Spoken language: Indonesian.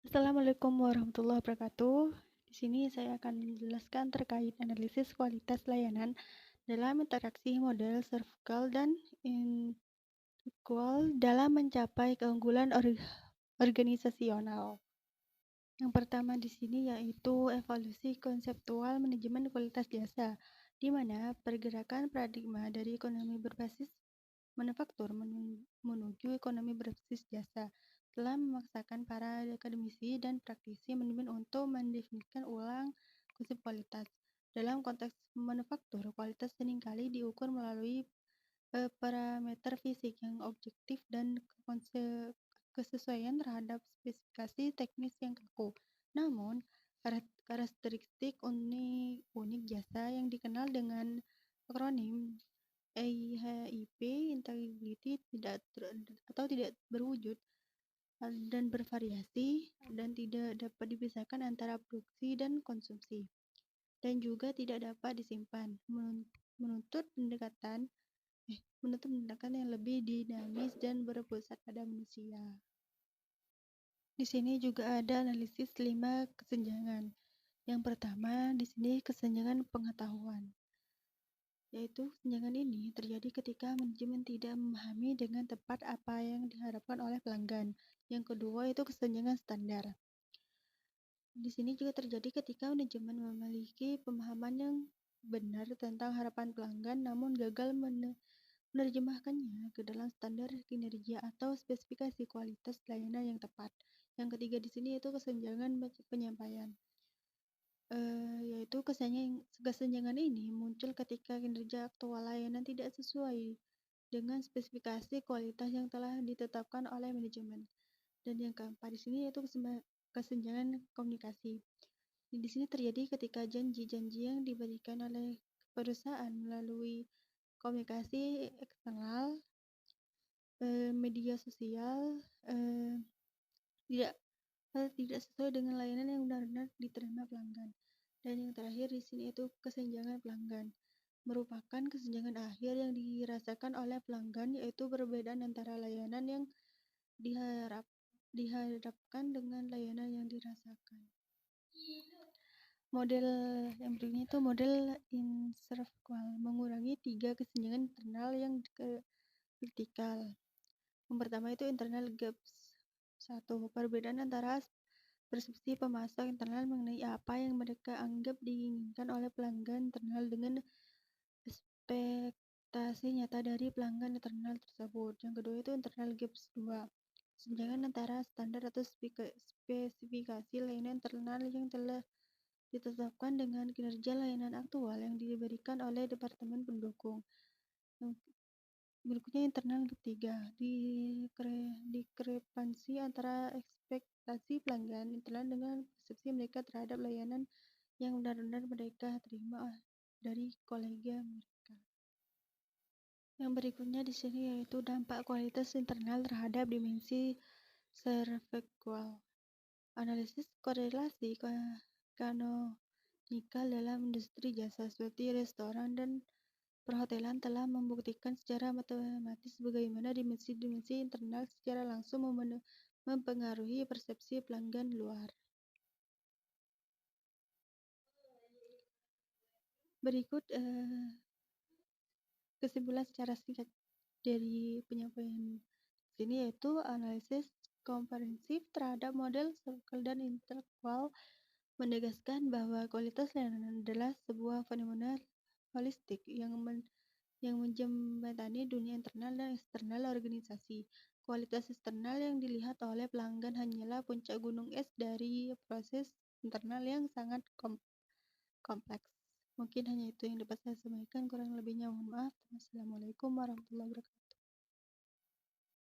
Assalamualaikum warahmatullahi wabarakatuh. Di sini saya akan menjelaskan terkait analisis kualitas layanan dalam interaksi model servikal dan intelektual dalam mencapai keunggulan organisasional. Yang pertama di sini yaitu evolusi konseptual manajemen kualitas jasa, di mana pergerakan paradigma dari ekonomi berbasis manufaktur menuju ekonomi berbasis jasa telah memaksakan para akademisi dan praktisi manajemen untuk mendefinisikan ulang konsep kualitas. Dalam konteks manufaktur, kualitas seringkali diukur melalui parameter fisik yang objektif dan kesesuaian terhadap spesifikasi teknis yang kaku. Namun, karakteristik unik jasa yang dikenal dengan akronim EIHIP integrity tidak berwujud dan bervariasi dan tidak dapat dipisahkan antara produksi dan konsumsi dan juga tidak dapat disimpan, menuntut pendekatan yang lebih dinamis dan berpusat pada manusia. Di sini juga ada analisis 5 kesenjangan. Yang pertama di sini kesenjangan pengetahuan, yaitu kesenjangan ini terjadi ketika manajemen tidak memahami dengan tepat apa yang diharapkan oleh pelanggan. Yang kedua itu kesenjangan standar. Di sini juga terjadi ketika manajemen memiliki pemahaman yang benar tentang harapan pelanggan namun gagal menerjemahkannya ke dalam standar kinerja atau spesifikasi kualitas layanan yang tepat. Yang ketiga di sini itu kesenjangan penyampaian. Yaitu kesenjangan ini muncul ketika kinerja aktual layanan tidak sesuai dengan spesifikasi kualitas yang telah ditetapkan oleh manajemen. Dan yang keempat di sini yaitu kesenjangan komunikasi. Di sini terjadi ketika janji-janji yang diberikan oleh perusahaan melalui komunikasi eksternal, media sosial, tidak sesuai dengan layanan yang benar-benar diterima pelanggan. Dan yang terakhir di sini itu kesenjangan pelanggan, merupakan kesenjangan akhir yang dirasakan oleh pelanggan, yaitu perbedaan antara layanan yang dihadapkan dengan layanan yang dirasakan. Model yang berikutnya itu model inservikal, mengurangi 3 kesenjangan internal yang vertikal. Yang pertama itu internal gaps. 1. Perbedaan antara persepsi pemasok internal mengenai apa yang mereka anggap diinginkan oleh pelanggan internal dengan ekspektasi nyata dari pelanggan internal tersebut. Yang kedua itu internal gaps 2. Kesenjangan antara standar atau spesifikasi layanan internal yang telah ditetapkan dengan kinerja layanan aktual yang diberikan oleh departemen pendukung. Berikutnya internal ketiga, diskrepansi antara ekspektasi pelanggan internal dengan persepsi mereka terhadap layanan yang benar-benar mereka terima dari kolega mereka. Yang berikutnya di sini yaitu dampak kualitas internal terhadap dimensi servikal. Analisis korelasi kanonikal dalam industri jasa seperti restoran dan perhotelan telah membuktikan secara matematis bagaimana dimensi-dimensi internal secara langsung mempengaruhi persepsi pelanggan luar. Berikut kesimpulan secara singkat dari penyampaian sini yaitu analisis komprehensif terhadap model servikal dan intelektual menegaskan bahwa kualitas layanan adalah sebuah fenomena holistik yang menjembatani dunia internal dan eksternal organisasi. Kualitas eksternal yang dilihat oleh pelanggan hanyalah puncak gunung es dari proses internal yang sangat kompleks. Mungkin hanya itu yang dapat saya sampaikan, kurang lebihnya mohon maaf. Wassalamualaikum warahmatullahi wabarakatuh.